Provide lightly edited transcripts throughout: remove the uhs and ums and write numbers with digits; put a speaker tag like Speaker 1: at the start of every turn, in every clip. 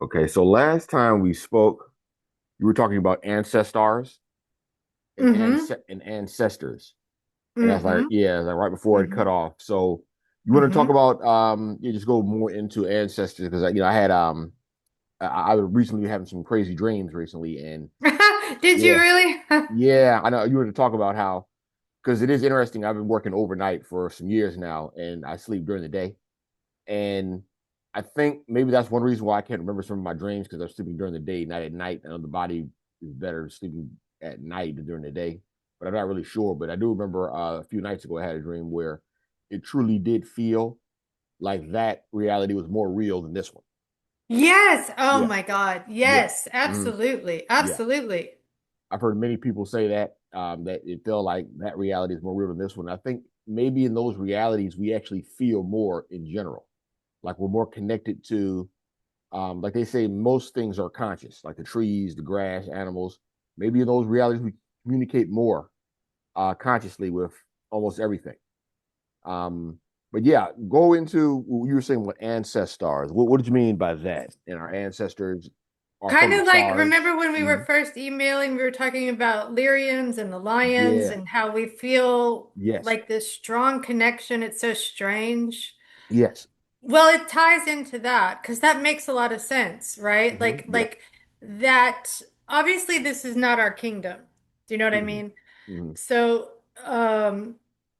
Speaker 1: Okay, so last time we spoke, you were talking about ancestors
Speaker 2: Mm-hmm.
Speaker 1: and ancestors, and that's like
Speaker 2: Mm-hmm.
Speaker 1: like right before it
Speaker 2: Mm-hmm.
Speaker 1: cut off. So you want to talk
Speaker 2: Mm-hmm.
Speaker 1: about you just go more into ancestors because I had I was recently having some crazy dreams recently, and
Speaker 2: Did you
Speaker 1: yeah,
Speaker 2: really?
Speaker 1: yeah, I know you were to talk about how because it is interesting. I've been working overnight for some years now, and I sleep during the day. And I think maybe that's one reason why I can't remember some of my dreams because I'm sleeping during the day, not at night. I know the body is better sleeping at night than during the day, but I'm not really sure. But I do remember a few nights ago I had a dream where it truly did feel like that reality was more real than this one.
Speaker 2: Yes. Oh
Speaker 1: Yeah,
Speaker 2: my God.
Speaker 1: yeah,
Speaker 2: Yes,
Speaker 1: mhm,
Speaker 2: absolutely.
Speaker 1: yeah.
Speaker 2: Absolutely.
Speaker 1: I've heard many people say that that it felt like that reality is more real than this one. I think maybe in those realities we actually feel more in general, like we're more connected to like they say, most things are conscious, like the trees, the grass, animals. Maybe in those realities, we communicate more consciously with almost everything. Um, but yeah, go into what you were saying with ancestors. What did you mean by that? And our ancestors are
Speaker 2: Kind
Speaker 1: from the
Speaker 2: of like,
Speaker 1: stars.
Speaker 2: remember when we were
Speaker 1: Mhm.
Speaker 2: first emailing, we were talking about Lyrians and the lions
Speaker 1: Yeah.
Speaker 2: and how we feel
Speaker 1: Yes.
Speaker 2: like this strong connection. It's so strange.
Speaker 1: Yes.
Speaker 2: Well, it ties into that because that makes a lot of sense, right?
Speaker 1: Hmm. Yeah.
Speaker 2: Like that. Obviously, this is not our kingdom. Do you know what I
Speaker 1: Hmm.
Speaker 2: mean?
Speaker 1: Hmm.
Speaker 2: So,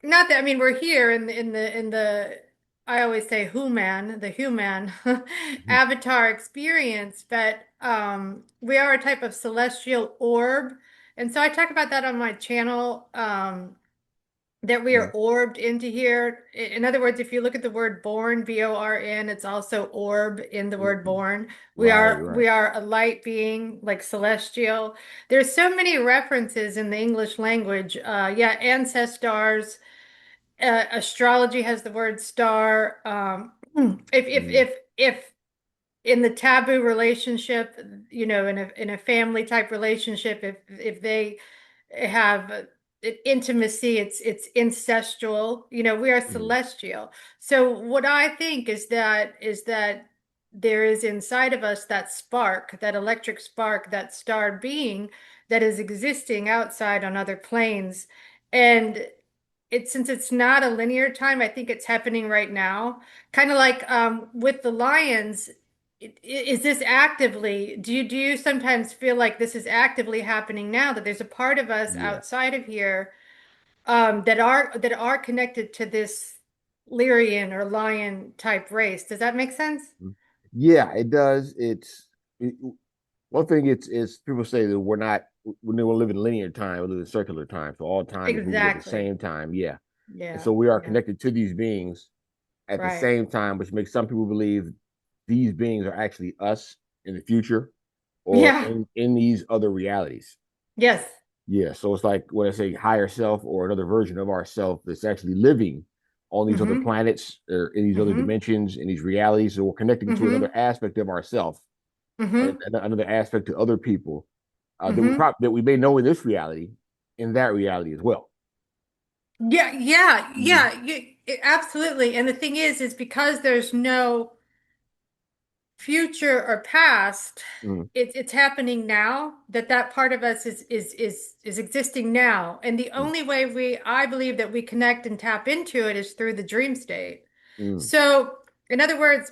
Speaker 2: not that I mean we're here in the I always say the human avatar experience, but we are a type of celestial orb. And so I talk about that on my channel. That we are
Speaker 1: Hmm.
Speaker 2: orbed into here. In other words, if you look at the word born, born, it's also orb in the word
Speaker 1: Hmm.
Speaker 2: born. We
Speaker 1: Right.
Speaker 2: are
Speaker 1: Right.
Speaker 2: we are a light being, like celestial. There's so many references in the English language. Yeah, ancestors. Astrology has the word star. If if
Speaker 1: Hmm.
Speaker 2: if if in the taboo relationship, in a family type relationship, if they have intimacy, it's incestual. We are
Speaker 1: Hmm.
Speaker 2: celestial. So what I think is that there is inside of us that spark, that electric spark, that star being that is existing outside on other planes. And since it's not a linear time, I think it's happening right now. Kind of like with the lions, is this actively, do you sometimes feel like this is actively happening now, that there's a part of us
Speaker 1: Yeah.
Speaker 2: outside of here that are connected to this Lyrian or lion type race? Does that make sense?
Speaker 1: Mhm. Yeah, it does. One thing it's people say that we're not living in linear time, we live in circular time. So all time is moving at the
Speaker 2: Exactly.
Speaker 1: same time. Yeah. And
Speaker 2: Yeah.
Speaker 1: so we are
Speaker 2: Yeah.
Speaker 1: connected to these beings at the
Speaker 2: Right.
Speaker 1: same time, which makes some people believe these beings are actually us in the future or
Speaker 2: Yeah.
Speaker 1: in these other realities.
Speaker 2: Yes.
Speaker 1: Yeah. So it's like when I say higher self or another version of ourself that's actually living on these other
Speaker 2: Mm-hmm.
Speaker 1: planets or in these other
Speaker 2: Mm-hmm.
Speaker 1: dimensions, in these realities. So we're connecting to another
Speaker 2: Mm-hmm.
Speaker 1: aspect of ourself and
Speaker 2: Mm-hmm.
Speaker 1: another aspect to other people
Speaker 2: Mm-hmm.
Speaker 1: that we may know in this reality, in that reality as well.
Speaker 2: Yeah, yeah,
Speaker 1: Mm-hmm.
Speaker 2: yeah, absolutely. And the thing is because there's no future or past,
Speaker 1: Mm-hmm.
Speaker 2: it's happening now. That part of us is existing now. And the only way I believe that we connect and tap into it is through the dream state.
Speaker 1: Mm-hmm.
Speaker 2: So, in other words,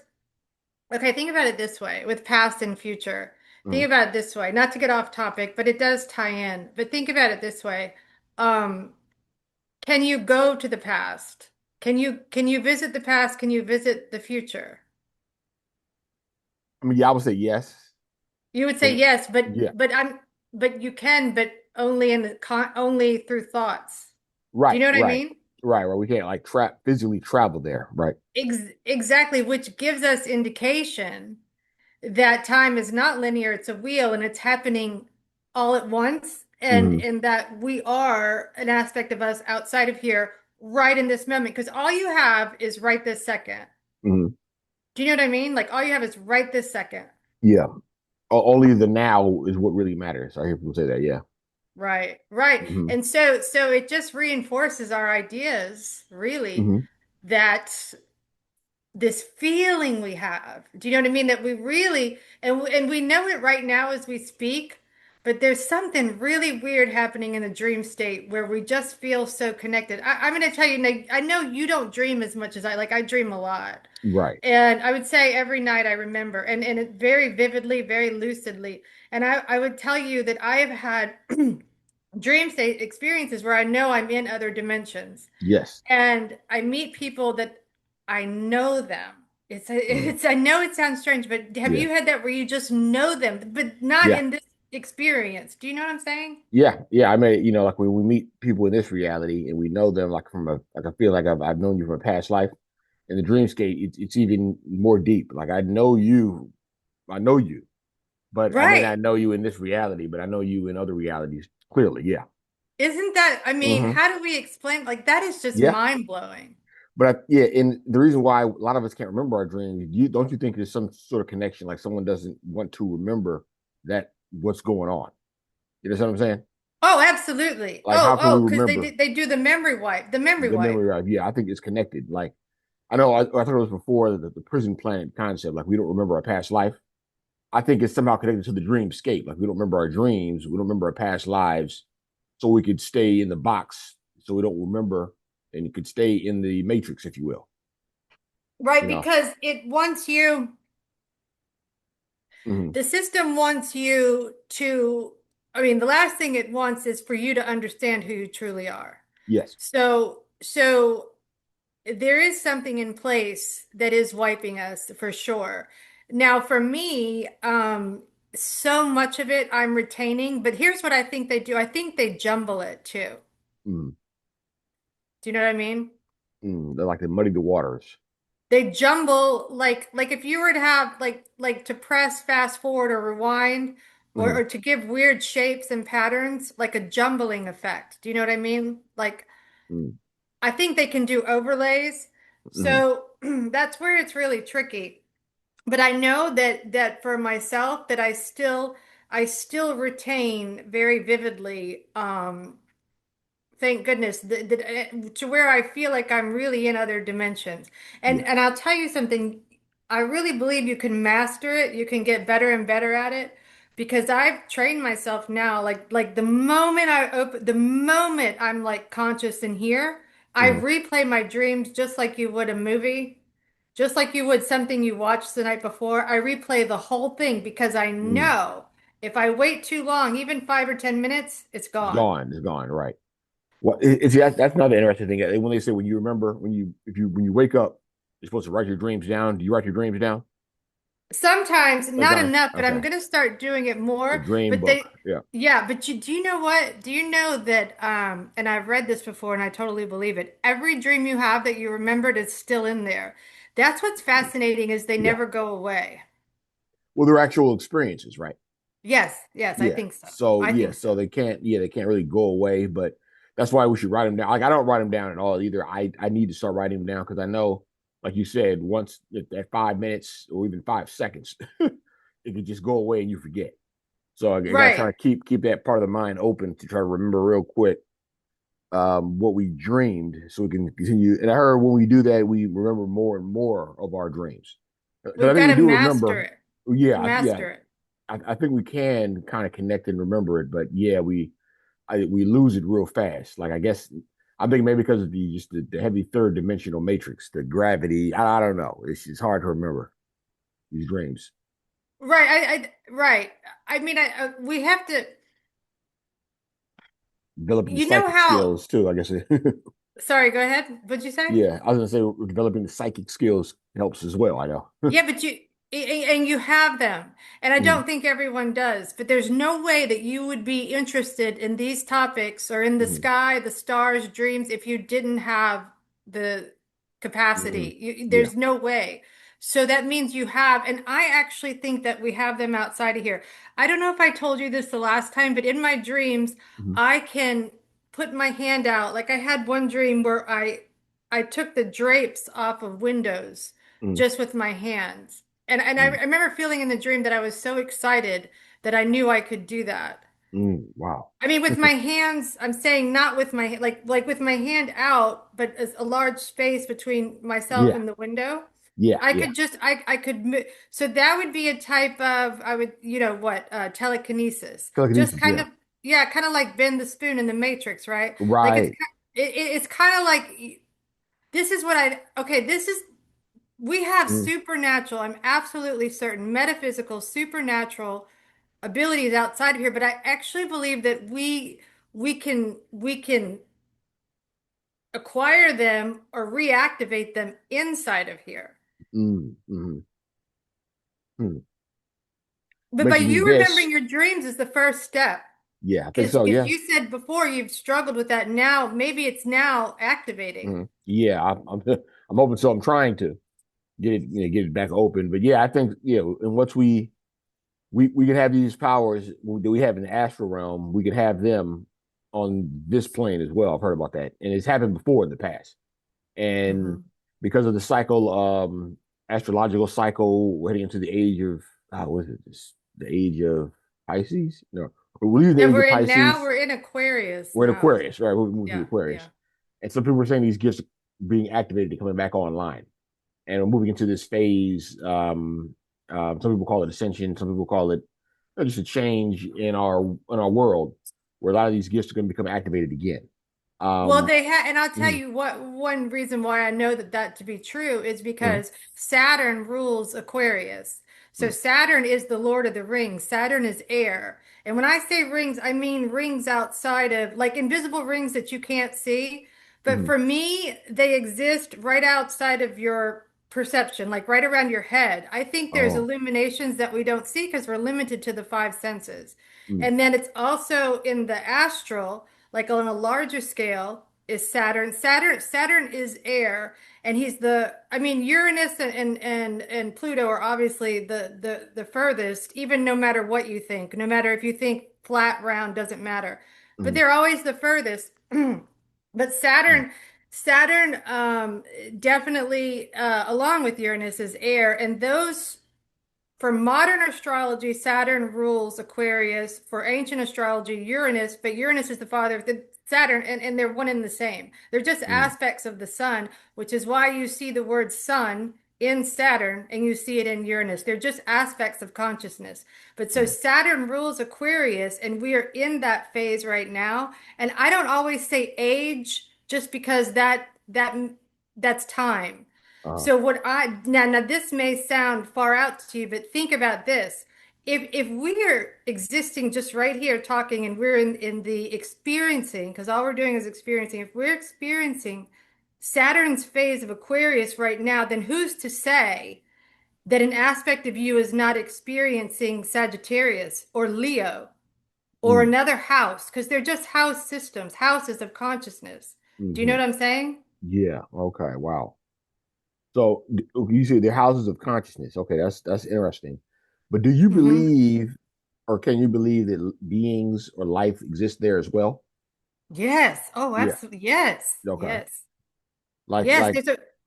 Speaker 2: okay, think about it this way with past and future.
Speaker 1: Mm-hmm.
Speaker 2: Think about it this way, not to get off topic, but it does tie in. But think about it this way. Um, Can you go to the past? Can you visit the past? Can you visit the future?
Speaker 1: I mean, yeah, I would say yes.
Speaker 2: You would say
Speaker 1: And
Speaker 2: yes,
Speaker 1: yeah,
Speaker 2: but you can, but only through thoughts. Do you
Speaker 1: right,
Speaker 2: know what I
Speaker 1: right,
Speaker 2: mean?
Speaker 1: right. We can't like physically travel there, right?
Speaker 2: Exactly, which gives us indication that time is not linear, it's a wheel and it's happening all at once, and
Speaker 1: Mm-hmm.
Speaker 2: and that we are an aspect of us outside of here right in this moment, because all you have is right this second.
Speaker 1: Mm-hmm.
Speaker 2: Do you know what I mean? Like all you have is right this second.
Speaker 1: Yeah. Only the now is what really matters. I hear people say that. Yeah.
Speaker 2: Right, right.
Speaker 1: Mm-hmm.
Speaker 2: And so it just reinforces our ideas, really,
Speaker 1: Mm-hmm.
Speaker 2: that this feeling we have. Do you know what I mean? That we really, and we know it right now as we speak, but there's something really weird happening in the dream state where we just feel so connected. I'm going to tell you, Nate, I know you don't dream as much as I like. I dream a lot.
Speaker 1: Right.
Speaker 2: And I would say every night I remember, and it very vividly, very lucidly. And I would tell you that I have had dream state experiences where I know I'm in other dimensions
Speaker 1: Yes.
Speaker 2: and I meet people that I know them.
Speaker 1: Mm.
Speaker 2: I know it sounds strange, but have
Speaker 1: Yeah.
Speaker 2: you had that where you just know them, but not
Speaker 1: Yeah.
Speaker 2: in this experience? Do you know what I'm saying?
Speaker 1: Yeah. Yeah. I mean, like when we meet people in this reality and we know them like from like I feel like I've known you from a past life. In the dreamscape, it's even more deep. Like I know you, but I may
Speaker 2: Right.
Speaker 1: not know you in this reality, but I know you in other realities clearly. Yeah.
Speaker 2: Isn't that, I mean,
Speaker 1: Hmm.
Speaker 2: how do we explain? Like, that is just
Speaker 1: Yeah.
Speaker 2: mind blowing.
Speaker 1: Yeah, and the reason why a lot of us can't remember our dreams, you don't you think there's some sort of connection, like someone doesn't want to remember that what's going on? You know what I'm saying?
Speaker 2: Oh, absolutely.
Speaker 1: Like, how can we
Speaker 2: Because
Speaker 1: remember
Speaker 2: they do the memory wipe, the memory
Speaker 1: the
Speaker 2: wipe.
Speaker 1: memory of? Yeah, I think it's connected. Like, I know I thought it was before the prison planet concept. Like, we don't remember our past life. I think it's somehow connected to the dreamscape. Like, we don't remember our dreams, we don't remember our past lives, so we could stay in the box, so we don't remember, and you could stay in the matrix, if you will.
Speaker 2: Right,
Speaker 1: You know.
Speaker 2: because it wants you.
Speaker 1: Hmm.
Speaker 2: The system wants you to, I mean, the last thing it wants is for you to understand who you truly are.
Speaker 1: Yes.
Speaker 2: So there is something in place that is wiping us for sure. Now, for me, so much of it I'm retaining, but here's what I think they do. I think they jumble it too.
Speaker 1: Mm.
Speaker 2: Do you know what I mean?
Speaker 1: They're like they muddy the waters.
Speaker 2: They jumble like if you were to have like to press fast forward or rewind
Speaker 1: Hmm.
Speaker 2: or to give weird shapes and patterns, like a jumbling effect. Do you know what I mean? Like
Speaker 1: Mm.
Speaker 2: I think they can do overlays.
Speaker 1: Hmm.
Speaker 2: So that's where it's really tricky. But I know that for myself that I still retain very vividly thank goodness to where I feel like I'm really in other dimensions. And
Speaker 1: Yeah.
Speaker 2: and I'll tell you something, I really believe you can master it. You can get better and better at it because I've trained myself now. Like the moment I'm like conscious in here, I
Speaker 1: Hmm.
Speaker 2: replay my dreams just like you would a movie, just like you would something you watched the night before. I replay the whole thing because I
Speaker 1: Hmm.
Speaker 2: know if I wait too long, even 5 or 10 minutes, it's
Speaker 1: It's
Speaker 2: gone.
Speaker 1: gone. It's gone. Right. Well, that's another interesting thing. When they say when you remember when you wake up, you're supposed to write your dreams down. Do you write your dreams down?
Speaker 2: Sometimes, not
Speaker 1: Sometimes.
Speaker 2: enough, but I'm
Speaker 1: Okay.
Speaker 2: going to start doing it
Speaker 1: A
Speaker 2: more.
Speaker 1: dream
Speaker 2: But
Speaker 1: book. Yeah.
Speaker 2: yeah, but do you know what? Do you know that, and I've read this before and I totally believe it. Every dream you have that you remembered is still in there. That's what's fascinating is they
Speaker 1: Yeah.
Speaker 2: never go away.
Speaker 1: Well, they're actual experiences, right?
Speaker 2: Yes, yes, I
Speaker 1: Yeah.
Speaker 2: think so.
Speaker 1: So
Speaker 2: I
Speaker 1: yeah.
Speaker 2: think so.
Speaker 1: So they can't really go away. But that's why we should write them down. Like I don't write them down at all either. I need to start writing them down because I know, like you said, once at 5 minutes or even 5 seconds, it could just go away and you forget. So I got to try
Speaker 2: Right.
Speaker 1: to keep that part of the mind open to try to remember real quick what we dreamed, so we can continue. And I heard when we do that, we remember more and more of our dreams. Because I
Speaker 2: We've
Speaker 1: think
Speaker 2: got
Speaker 1: we
Speaker 2: to
Speaker 1: do
Speaker 2: master
Speaker 1: remember.
Speaker 2: it.
Speaker 1: Yeah, yeah.
Speaker 2: Master it.
Speaker 1: I think we can kind of connect and remember it, but yeah, we lose it real fast. Like I guess I think maybe because of the heavy third dimensional matrix, the gravity. I don't know. It's hard to remember these dreams.
Speaker 2: Right. I mean, we have to,
Speaker 1: Developing the
Speaker 2: you know
Speaker 1: psychic
Speaker 2: how,
Speaker 1: skills too. I guess.
Speaker 2: sorry, go ahead. What'd you say?
Speaker 1: Yeah, I was gonna say developing the psychic skills helps as well. I know.
Speaker 2: Yeah, but and you have them. And I
Speaker 1: Mm-hmm.
Speaker 2: don't think everyone does, but there's no way that you would be interested in these topics or in the
Speaker 1: Mm-hmm.
Speaker 2: sky, the stars, dreams if you didn't have the
Speaker 1: Mm-hmm.
Speaker 2: capacity.
Speaker 1: Yeah.
Speaker 2: There's no way. So that means you have, and I actually think that we have them outside of here. I don't know if I told you this the last time, but in my dreams,
Speaker 1: Mm-hmm.
Speaker 2: I can put my hand out. Like I had one dream where I took the drapes off of windows just with my hands. And I
Speaker 1: Mm-hmm.
Speaker 2: remember feeling in the dream that I was so excited that I knew I could do that.
Speaker 1: Wow.
Speaker 2: I mean, with my hands, I'm saying not with my like with my hand out, but a large space between myself
Speaker 1: Yeah.
Speaker 2: and the window.
Speaker 1: Yeah,
Speaker 2: I
Speaker 1: yeah.
Speaker 2: could just I could so that would be a type of I would what telekinesis. Just
Speaker 1: Telekinesis,
Speaker 2: kind
Speaker 1: yeah.
Speaker 2: of yeah, kind of like bend the spoon in the Matrix, right? Like
Speaker 1: Right.
Speaker 2: it's kind of like this is what I okay, this is we have
Speaker 1: Mm,
Speaker 2: supernatural, I'm absolutely certain, metaphysical, supernatural abilities outside of here, but I actually believe that we can acquire them or reactivate them inside of here.
Speaker 1: mm. Mm.
Speaker 2: But by
Speaker 1: Mentioned me
Speaker 2: you
Speaker 1: this.
Speaker 2: remembering your dreams is the first step.
Speaker 1: Yeah, I think
Speaker 2: Because
Speaker 1: so. Yeah.
Speaker 2: you said before you've struggled with that now, maybe it's now activating.
Speaker 1: Yeah, I'm open, so I'm trying to get it, get it back open. But yeah, I think, and once we can have these powers that we have in the astral realm, we can have them on this plane as well. I've heard about that, and it's happened before in the past. And
Speaker 2: Hmm.
Speaker 1: because of the cycle, astrological cycle, we're heading into the age of what is it? The age of Pisces? No, we're leaving the
Speaker 2: And
Speaker 1: age
Speaker 2: we're
Speaker 1: of
Speaker 2: in now,
Speaker 1: Pisces.
Speaker 2: we're in Aquarius
Speaker 1: We're in
Speaker 2: now.
Speaker 1: Aquarius, right? We're moving to
Speaker 2: Yeah,
Speaker 1: Aquarius,
Speaker 2: yeah.
Speaker 1: and some people are saying these gifts are being activated, coming back online, and we're moving into this phase. Some people call it ascension. Some people call it just a change in our world, where a lot of these gifts are going to become activated again.
Speaker 2: Well,
Speaker 1: Um,
Speaker 2: they had, and I'll tell
Speaker 1: mm,
Speaker 2: you what, one reason why I know that to be true is
Speaker 1: mm,
Speaker 2: because Saturn rules Aquarius. So
Speaker 1: mm,
Speaker 2: Saturn is the Lord of the Rings. Saturn is air. And when I say rings, I mean rings outside of, like invisible rings that you can't see. But
Speaker 1: mm.
Speaker 2: for me, they exist right outside of your perception, like right around your head. I think there's
Speaker 1: Oh.
Speaker 2: illuminations that we don't see because we're limited to the five senses.
Speaker 1: Mm,
Speaker 2: And then it's also in the astral, like on a larger scale, is Saturn. Saturn is air, and he's I mean, Uranus and Pluto are obviously the furthest, even no matter what you think, no matter if you think flat, round, doesn't matter. But
Speaker 1: mm,
Speaker 2: they're always the furthest. But
Speaker 1: mm,
Speaker 2: Saturn definitely along with Uranus is air, and those for modern astrology, Saturn rules Aquarius. For ancient astrology, Uranus, but Uranus is the father of the Saturn, and they're one and the same. They're just
Speaker 1: mm,
Speaker 2: aspects of the sun, which is why you see the word sun in Saturn and you see it in Uranus. They're just aspects of consciousness. But so
Speaker 1: mm.
Speaker 2: Saturn rules Aquarius, and we are in that phase right now. And I don't always say age just because that's time.
Speaker 1: Uh,
Speaker 2: So what I now this may sound far out to you, but think about this. If we are existing just right here talking and we're in the experiencing, because all we're doing is experiencing, if we're experiencing Saturn's phase of Aquarius right now, then who's to say that an aspect of you is not experiencing Sagittarius or Leo or
Speaker 1: mm,
Speaker 2: another house? Because they're just house systems, houses of consciousness. Do you know
Speaker 1: hmm.
Speaker 2: what I'm saying?
Speaker 1: Yeah. Okay. Wow. So you say the houses of consciousness. Okay, that's interesting. But do you
Speaker 2: Hmm.
Speaker 1: believe, or can you believe that beings or life exist there as well?
Speaker 2: Yes. Oh,
Speaker 1: Yeah.
Speaker 2: absolutely. Yes.
Speaker 1: Okay.
Speaker 2: Yes.
Speaker 1: Like
Speaker 2: Yes.
Speaker 1: like.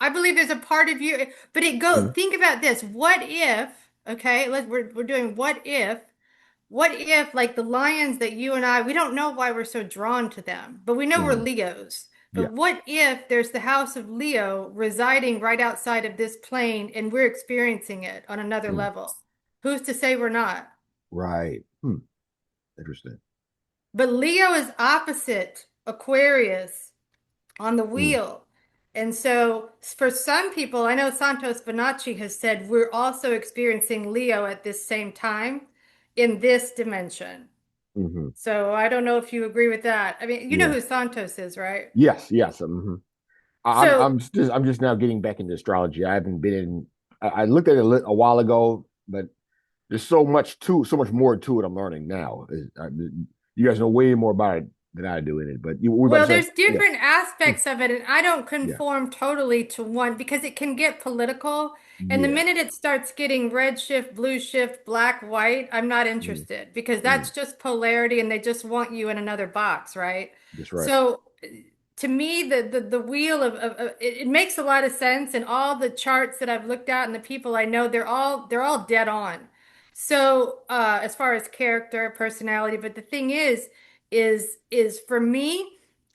Speaker 2: I believe there's a part of you, but
Speaker 1: Mm,
Speaker 2: think about this. What if, okay, we're doing what if, like the lions that you and I, we don't know why we're so drawn to them, but we know we're
Speaker 1: mm,
Speaker 2: Leos.
Speaker 1: yeah.
Speaker 2: But what if there's the house of Leo residing right outside of this plane and we're experiencing it on another
Speaker 1: Mm,
Speaker 2: level? Who's to say we're not?
Speaker 1: right. Interesting.
Speaker 2: But Leo is opposite Aquarius on the
Speaker 1: Mm,
Speaker 2: wheel. And so for some people, I know Santos Bonacci has said we're also experiencing Leo at this same time in this dimension.
Speaker 1: hmm.
Speaker 2: So I don't know if you agree with that. I mean, you know
Speaker 1: Yeah.
Speaker 2: who Santos is, right?
Speaker 1: Yes. Yes. hmm.
Speaker 2: So,
Speaker 1: I'm just now getting back into astrology. I haven't been in. I looked at it a while ago, but there's so much more to it. I'm learning now. You guys know way more about it than I do in it. But we're about to
Speaker 2: well,
Speaker 1: say,
Speaker 2: there's
Speaker 1: yeah,
Speaker 2: different
Speaker 1: mm,
Speaker 2: aspects of it, and I don't
Speaker 1: yeah,
Speaker 2: conform totally to one because it can get political. And the
Speaker 1: yeah,
Speaker 2: minute it starts getting red shift, blue shift, black, white, I'm not
Speaker 1: mm,
Speaker 2: interested because
Speaker 1: mm,
Speaker 2: that's just polarity and they just want you in another box, right?
Speaker 1: that's right.
Speaker 2: So to me, the wheel it makes a lot of sense, and all the charts that I've looked at and the people I know, they're all dead on. So as far as character, personality, but the thing is for me,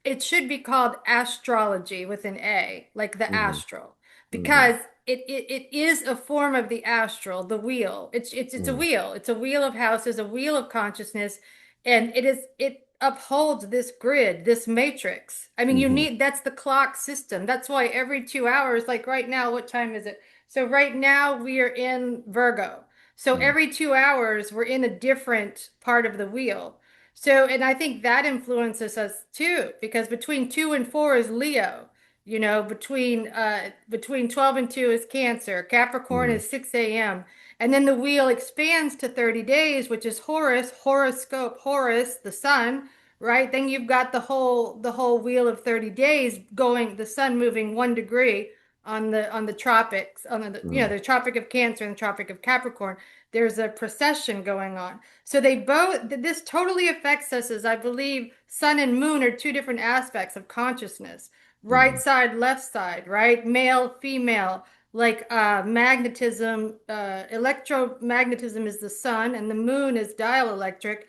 Speaker 2: it should be called astrology with an A, like the
Speaker 1: hmm
Speaker 2: astral,
Speaker 1: hmm
Speaker 2: because it is a form of the astral, the wheel. It's a
Speaker 1: Mm,
Speaker 2: wheel. It's a wheel of houses, a wheel of consciousness, and it upholds this grid, this matrix. I mean, you
Speaker 1: mm-hmm,
Speaker 2: need that's the clock system. That's why every 2 hours, like right now, what time is it? So right now we are in Virgo. So
Speaker 1: mm,
Speaker 2: every 2 hours we're in a different part of the wheel. So, and I think that influences us too, because between 2 and 4 is Leo. Between 12 and 2 is Cancer. Capricorn
Speaker 1: mm,
Speaker 2: is 6 a.m. And then the wheel expands to 30 days, which is Horus, horoscope, Horus, the sun, right? Then you've got the whole wheel of 30 days going, the sun moving 1 degree on the tropics, on
Speaker 1: mm,
Speaker 2: the Tropic of Cancer and the Tropic of Capricorn. There's a precession going on. So this totally affects us, as I believe sun and moon are two different aspects of consciousness. Right
Speaker 1: mm,
Speaker 2: side, left side, right? Male, female, like magnetism, electromagnetism is the sun, and the moon is dielectric.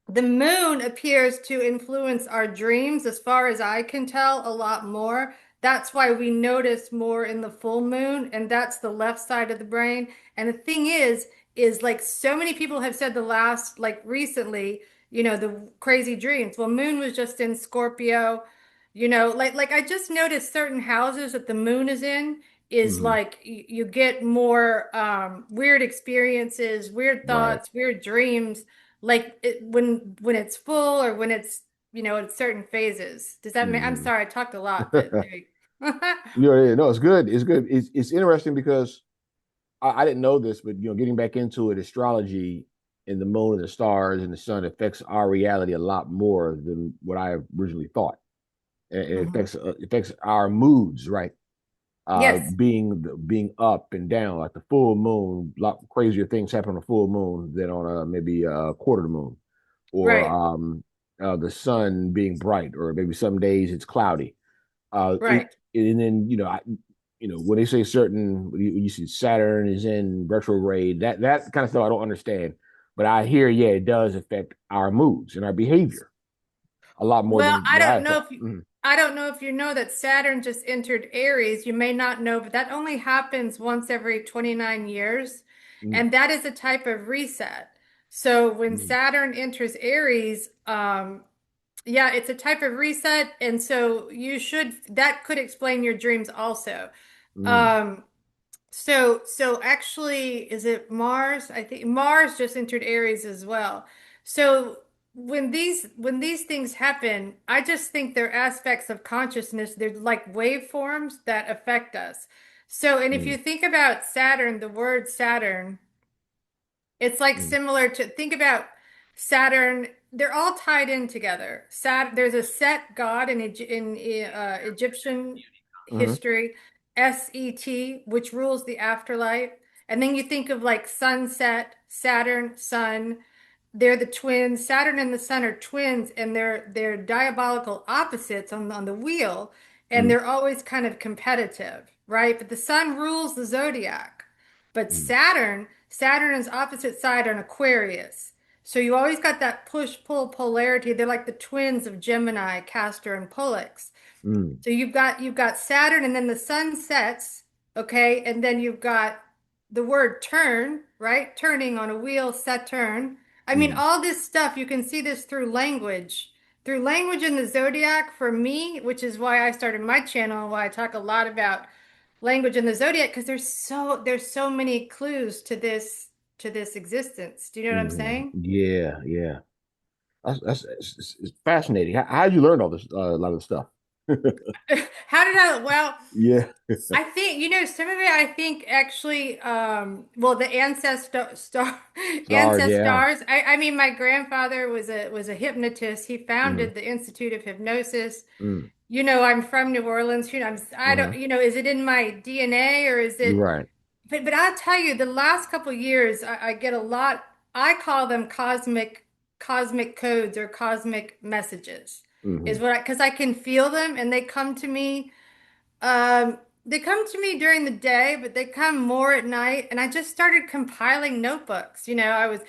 Speaker 2: The moon appears to influence our dreams, as far as I can tell, a lot more. That's why we notice more in the full moon, and that's the left side of the brain. And the thing is like so many people have said like recently, the crazy dreams. Well, moon was just in Scorpio, like I just noticed certain houses that the moon is in is
Speaker 1: mm.
Speaker 2: like you get more weird experiences, weird
Speaker 1: Right.
Speaker 2: thoughts, weird dreams like when it's full or when it's in certain phases. Does that make? I'm
Speaker 1: Hmm.
Speaker 2: sorry, I talked a lot, but there you go.
Speaker 1: Yeah, yeah, no, it's good. It's good. It's interesting because I didn't know this, but getting back into it, astrology and the moon and the stars and the sun affects our reality a lot more than what I originally thought. It
Speaker 2: Mhm.
Speaker 1: affects our moods, right?
Speaker 2: Yes,
Speaker 1: Being up and down, like the full moon. A lot crazier things happen on a full moon than on a maybe a quarter of the moon, or
Speaker 2: right,
Speaker 1: the sun being bright, or maybe some days it's cloudy. It
Speaker 2: right.
Speaker 1: and then when they say certain, when you see Saturn is in retrograde, that kind of stuff I don't understand, but I hear, yeah, it does affect our moods and our behavior a lot more
Speaker 2: Well,
Speaker 1: than what I thought. Mhm.
Speaker 2: I don't know if you know that Saturn just entered Aries. You may not know, but that only happens once every 29 years,
Speaker 1: Mm,
Speaker 2: and that is a type of reset. So when
Speaker 1: mm,
Speaker 2: Saturn enters Aries, yeah, it's a type of reset, and so that could explain your dreams also.
Speaker 1: mm,
Speaker 2: Um, so actually, is it Mars? I think Mars just entered Aries as well. So when these things happen, I just think they're aspects of consciousness. They're like waveforms that affect us. So, and if you
Speaker 1: mm,
Speaker 2: think about Saturn, the word Saturn. It's like
Speaker 1: mm,
Speaker 2: similar to think about Saturn. They're all tied in together. There's a Set god in Egyptian
Speaker 1: mhm,
Speaker 2: history, Set, which rules the afterlife. And then you think of like sunset, Saturn, sun. They're the twins. Saturn and the sun are twins, and they're diabolical opposites on the wheel, and
Speaker 1: mm,
Speaker 2: they're always kind of competitive, right? But the sun rules the zodiac. But
Speaker 1: mm,
Speaker 2: Saturn is opposite side on Aquarius. So you always got that push-pull polarity. They're like the twins of Gemini, Castor, and Pollux.
Speaker 1: mm,
Speaker 2: So you've got Saturn and then the sun sets, okay? And then you've got the word turn, right? Turning on a wheel, Saturn. I mean,
Speaker 1: mm,
Speaker 2: all this stuff, you can see this through language. Through language in the zodiac for me, which is why I started my channel and why I talk a lot about language in the zodiac, because there's so many clues to this existence. Do you know what I'm
Speaker 1: mhm.
Speaker 2: saying?
Speaker 1: Yeah, yeah. It's fascinating. How'd you learn all this, a lot of this stuff?
Speaker 2: How did I, well,
Speaker 1: Yeah.
Speaker 2: I think, some of it, I think actually, well, the
Speaker 1: Stars, yeah.
Speaker 2: ancestors. I mean, my grandfather was a hypnotist. He
Speaker 1: Mm,
Speaker 2: founded the Institute of Hypnosis.
Speaker 1: mm,
Speaker 2: I'm from New Orleans. I don't,
Speaker 1: uh-huh.
Speaker 2: is it in my DNA or is
Speaker 1: You're
Speaker 2: it?
Speaker 1: right.
Speaker 2: But I'll tell you, the last couple years, I get a lot. I call them cosmic codes or cosmic messages, is
Speaker 1: Hmm.
Speaker 2: what because I can feel them and they come to me. They come to me during the day, but they come more at night. And I just started compiling notebooks.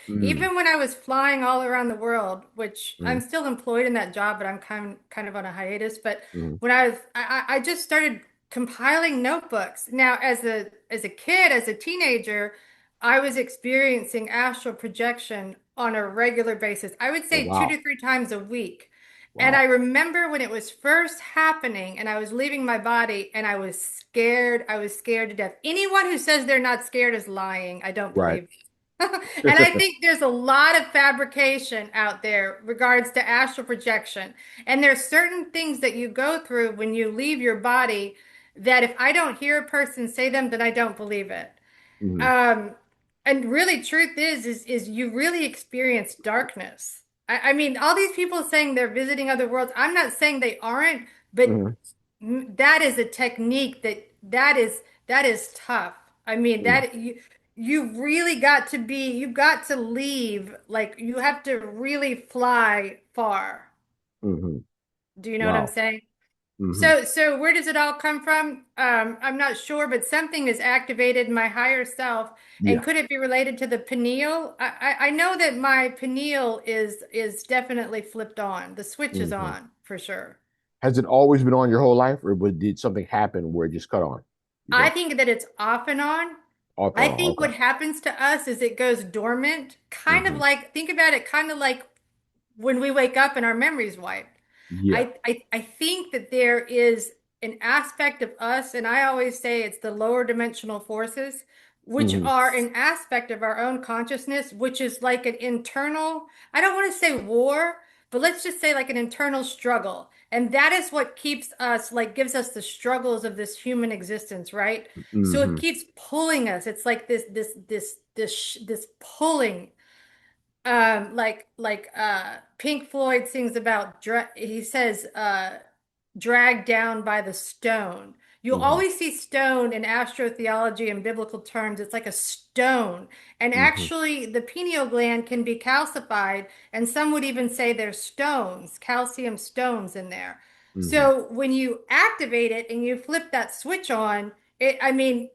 Speaker 1: Mm,
Speaker 2: Even when I was flying all around the world, which I'm
Speaker 1: mm,
Speaker 2: still employed in that job, but I'm kind of on a hiatus. But
Speaker 1: mm,
Speaker 2: when I just started compiling notebooks. Now, as a kid, as a teenager, I was experiencing astral projection on a regular basis. I would
Speaker 1: Oh,
Speaker 2: say two
Speaker 1: wow.
Speaker 2: to three times a week. And I
Speaker 1: Wow.
Speaker 2: remember when it was first happening and I was leaving my body and I was scared. I was scared to death. Anyone who says they're not scared is lying. I don't
Speaker 1: Right.
Speaker 2: believe. And I think there's a lot of fabrication out there regards to astral projection. And there's certain things that you go through when you leave your body that if I don't hear a person say them, then I don't believe it.
Speaker 1: Hmm.
Speaker 2: Um, and really, truth is you really experience darkness. I mean, all these people saying they're visiting other worlds. I'm not saying they aren't, but
Speaker 1: Hmm.
Speaker 2: that is a technique that is tough. I mean, that you really got to be, you've got to leave, like you have to really fly far.
Speaker 1: Hmm.
Speaker 2: Do you know what I'm
Speaker 1: Wow.
Speaker 2: saying?
Speaker 1: Hmm.
Speaker 2: So where does it all come from? I'm not sure, but something is activated in my higher self. And
Speaker 1: Yeah.
Speaker 2: could it be related to the pineal? I know that my pineal is definitely flipped on. The switch is
Speaker 1: Hmm.
Speaker 2: on for sure.
Speaker 1: Has it always been on your whole life, or did something happen where it just cut on? You
Speaker 2: I
Speaker 1: think
Speaker 2: think that it's off and on.
Speaker 1: off and
Speaker 2: I
Speaker 1: on?
Speaker 2: think
Speaker 1: Okay.
Speaker 2: what happens to us is it goes dormant, kind of
Speaker 1: Hmm.
Speaker 2: like, think about it, kind of like when we wake up and our memories wiped.
Speaker 1: Yeah.
Speaker 2: I think that there is an aspect of us, and I always say it's the lower dimensional forces, which
Speaker 1: Hmm.
Speaker 2: are an aspect of our own consciousness, which is like an internal, I don't want to say war, but let's just say like an internal struggle. And that is what keeps us, like, gives us the struggles of this human existence, right? So it
Speaker 1: Hmm.
Speaker 2: keeps pulling us. It's like this pulling like Pink Floyd sings about he says dragged down by the stone. You'll
Speaker 1: Hmm.
Speaker 2: always see stone in astrotheology and biblical terms. It's like a stone. And
Speaker 1: Hmm.
Speaker 2: actually, the pineal gland can be calcified, and some would even say there's stones, calcium stones in there.
Speaker 1: Hmm.
Speaker 2: So when you activate it and you flip that switch on, I mean,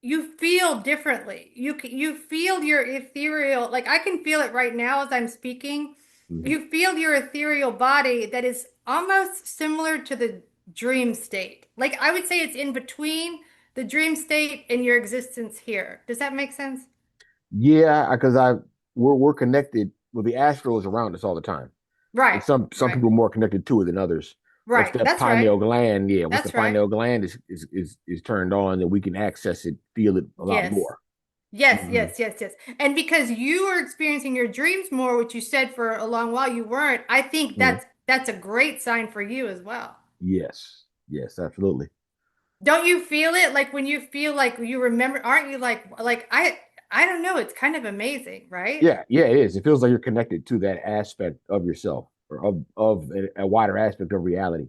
Speaker 2: you feel differently. You feel your ethereal, like I can feel it right now as I'm speaking.
Speaker 1: Hmm.
Speaker 2: You feel your ethereal body that is almost similar to the dream state. Like I would say it's in between the dream state and your existence here. Does that make sense?
Speaker 1: Yeah, because we're connected. Well, the astral is around us all the time, and
Speaker 2: Right,
Speaker 1: some
Speaker 2: right,
Speaker 1: people are more connected to it than others. Once
Speaker 2: right.
Speaker 1: that
Speaker 2: That's right.
Speaker 1: pineal gland, yeah, once the
Speaker 2: That's right.
Speaker 1: pineal gland is turned on, then we can access it, feel it a lot
Speaker 2: Yes.
Speaker 1: more.
Speaker 2: Yes,
Speaker 1: Hmm.
Speaker 2: yes, yes, yes. And because you are experiencing your dreams more, which you said for a long while you weren't, I think
Speaker 1: Hmm.
Speaker 2: that's a great sign for you as well.
Speaker 1: Yes, yes, absolutely.
Speaker 2: Don't you feel it? Like when you feel like you remember, aren't you like I don't know, it's kind of amazing, right?
Speaker 1: Yeah, yeah, it is. It feels like you're connected to that aspect of yourself, or of a wider aspect of reality.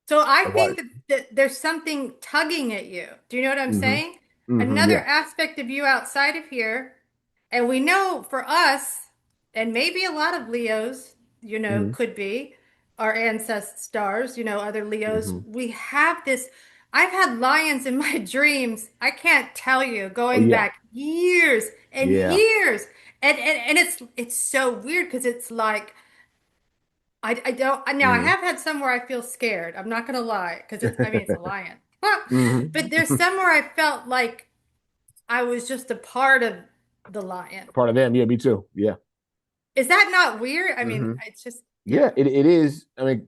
Speaker 2: So I
Speaker 1: A
Speaker 2: think
Speaker 1: wider.
Speaker 2: that there's something tugging at you. Do you know what I'm
Speaker 1: Hmm.
Speaker 2: saying?
Speaker 1: Hmm.
Speaker 2: Another
Speaker 1: Yeah.
Speaker 2: aspect of you outside of here, and we know for us, and maybe a lot of Leos,
Speaker 1: Hmm.
Speaker 2: could be our ancestor stars, other Leos.
Speaker 1: Hmm.
Speaker 2: We have this. I've had lions in my dreams. I can't tell you,
Speaker 1: Oh
Speaker 2: going
Speaker 1: yeah,
Speaker 2: back years and
Speaker 1: yeah.
Speaker 2: years. And it's so weird because it's like I don't now I
Speaker 1: Hmm.
Speaker 2: have had some where I feel scared. I'm not gonna lie, because I mean it's a lion. But there's
Speaker 1: Hmm.
Speaker 2: some where I felt like I was just a part of the lion.
Speaker 1: Part of them. Yeah, me too. Yeah.
Speaker 2: Is that not weird? I mean,
Speaker 1: Hmm.
Speaker 2: it's just
Speaker 1: Yeah, it is. I mean,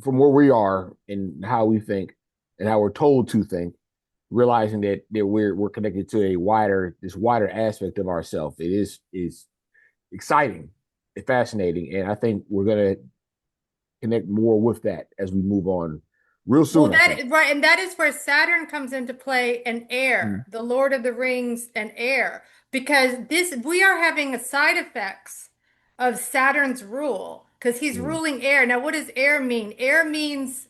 Speaker 1: from where we are and how we think and how we're told to think, realizing that we're connected to a wider aspect of ourselves. It is exciting and fascinating, and I think we're gonna connect more with that as we move on real
Speaker 2: well,
Speaker 1: soon. I think.
Speaker 2: that right, and that is where Saturn comes into play and
Speaker 1: Mhm.
Speaker 2: air, the Lord of the Rings and air, because this we are having a side effects of Saturn's rule because he's
Speaker 1: Mhm.
Speaker 2: ruling air. Now, what does air mean? Air means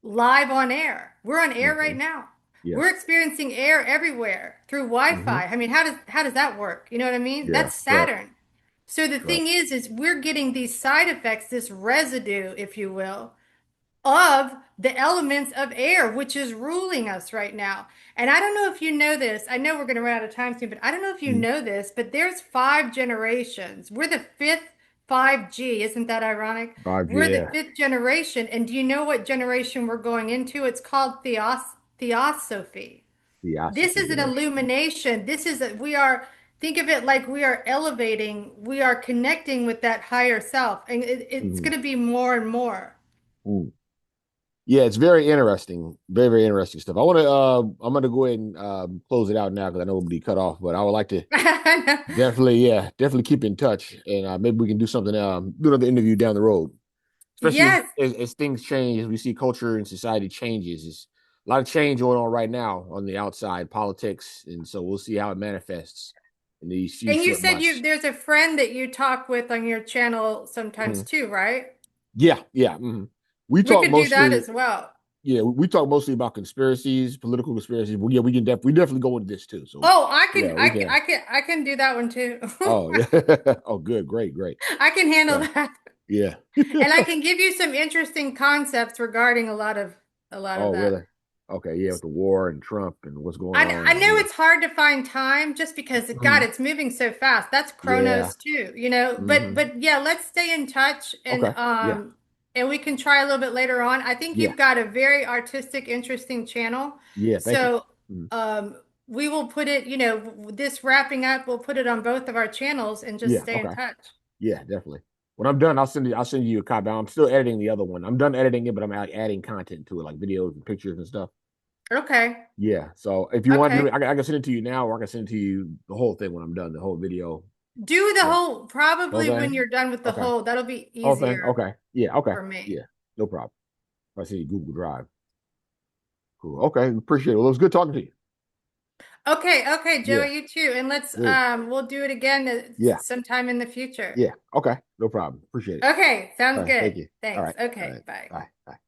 Speaker 2: live on air. We're on air right
Speaker 1: Mhm.
Speaker 2: now. We're
Speaker 1: Yes.
Speaker 2: experiencing air everywhere through
Speaker 1: Hmm.
Speaker 2: Wi-Fi. I mean, how does that work? You know what I mean?
Speaker 1: Yeah.
Speaker 2: That's
Speaker 1: Right.
Speaker 2: Saturn. So the
Speaker 1: Right.
Speaker 2: thing is we're getting these side effects, this residue, if you will, of the elements of air, which is ruling us right now. And I don't know if you know this. I know we're going to run out of time soon, but I don't know if you
Speaker 1: Mhm.
Speaker 2: know this, but there's five generations. We're the fifth 5G. Isn't that ironic?
Speaker 1: 5G.
Speaker 2: We're the
Speaker 1: Yeah.
Speaker 2: fifth generation. And do you know what generation we're going into? It's called Theos. theosophy. This
Speaker 1: Theosophy.
Speaker 2: is an
Speaker 1: Interesting.
Speaker 2: illumination. We are, think of it like we are elevating, we are connecting with that higher self, and it's
Speaker 1: Mhm.
Speaker 2: going to be more and more.
Speaker 1: Mm. Yeah, it's very interesting. Very, very interesting stuff. I want to. I'm going to go ahead and close it out now because I know we'll be cut off. But I would like to definitely, yeah, definitely keep in touch, and maybe we can do something. Do another interview down the road, especially
Speaker 2: Yes.
Speaker 1: as things change, as we see culture and society changes. It's a lot of change going on right now on the outside, politics, and so we'll see how it manifests in these few
Speaker 2: And you
Speaker 1: short
Speaker 2: said
Speaker 1: months.
Speaker 2: there's a friend that you talk with on your channel sometimes
Speaker 1: Mhm.
Speaker 2: too, right?
Speaker 1: Yeah, yeah. Mhm. We
Speaker 2: We
Speaker 1: talk
Speaker 2: could do that
Speaker 1: mostly.
Speaker 2: as well.
Speaker 1: Yeah, we talk mostly about conspiracies, political conspiracies. But yeah, we definitely go into this too. So
Speaker 2: Oh,
Speaker 1: yeah, we can.
Speaker 2: I can do that one too.
Speaker 1: Oh yeah. Oh, good, great, great.
Speaker 2: I can handle
Speaker 1: Yeah,
Speaker 2: that.
Speaker 1: yeah.
Speaker 2: And I can give you some interesting concepts regarding a lot of
Speaker 1: Oh,
Speaker 2: that.
Speaker 1: really? Okay, yeah, with the war and Trump and what's going on,
Speaker 2: I
Speaker 1: and
Speaker 2: know
Speaker 1: yeah.
Speaker 2: it's hard to find time just because God,
Speaker 1: Mhm.
Speaker 2: it's moving so fast. That's
Speaker 1: Yeah.
Speaker 2: Chronos too, you know.
Speaker 1: Hmm.
Speaker 2: But yeah, let's stay in touch
Speaker 1: Okay. Yeah.
Speaker 2: and we can try a little bit later on. I think
Speaker 1: Yeah.
Speaker 2: you've got a very artistic, interesting channel.
Speaker 1: Yeah. Thank you.
Speaker 2: So
Speaker 1: Mhm.
Speaker 2: we will put it, you know, this wrapping up, we'll put it on both of our channels and just
Speaker 1: Yeah.
Speaker 2: stay in
Speaker 1: Okay.
Speaker 2: touch.
Speaker 1: Yeah. Definitely. When I'm done, I'll send you a copy. I'm still editing the other one. I'm done editing it, but I'm like adding content to it, like videos and pictures and stuff.
Speaker 2: Okay.
Speaker 1: Yeah. So if you want,
Speaker 2: Okay.
Speaker 1: I can send it to you now, or I can send it to you the whole thing when I'm done, the whole video.
Speaker 2: Do the
Speaker 1: Yeah.
Speaker 2: whole,
Speaker 1: Whole
Speaker 2: probably when
Speaker 1: thing.
Speaker 2: you're done with the
Speaker 1: Okay.
Speaker 2: whole, that'll be
Speaker 1: Whole thing.
Speaker 2: easier
Speaker 1: Okay. Yeah. Okay.
Speaker 2: for me.
Speaker 1: Yeah. No problem. I see Google Drive. Cool. Okay. Appreciate it. Well, it was good talking to you.
Speaker 2: Okay, okay,
Speaker 1: Yeah.
Speaker 2: Joey, you too. And let's
Speaker 1: Good.
Speaker 2: we'll do it again
Speaker 1: Yeah.
Speaker 2: sometime in the future.
Speaker 1: Yeah. Okay. No problem. Appreciate it.
Speaker 2: Okay,
Speaker 1: All
Speaker 2: sounds
Speaker 1: right. Thank
Speaker 2: good.
Speaker 1: you. All
Speaker 2: Thanks.
Speaker 1: right. All
Speaker 2: Okay,
Speaker 1: right.
Speaker 2: bye.
Speaker 1: Bye. Bye.